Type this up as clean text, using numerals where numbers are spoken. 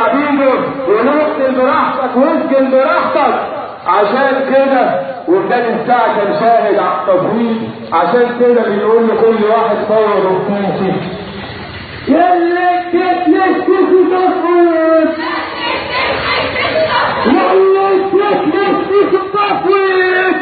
عبيده ونقتل براحتك واسجن براحتك. عشان كده وكان الساعة كان شاهد على التصويت، عشان كده بيقول لكل واحد فوض وفوسي يلي تكلف في تصويت يلي تكلف في تصويت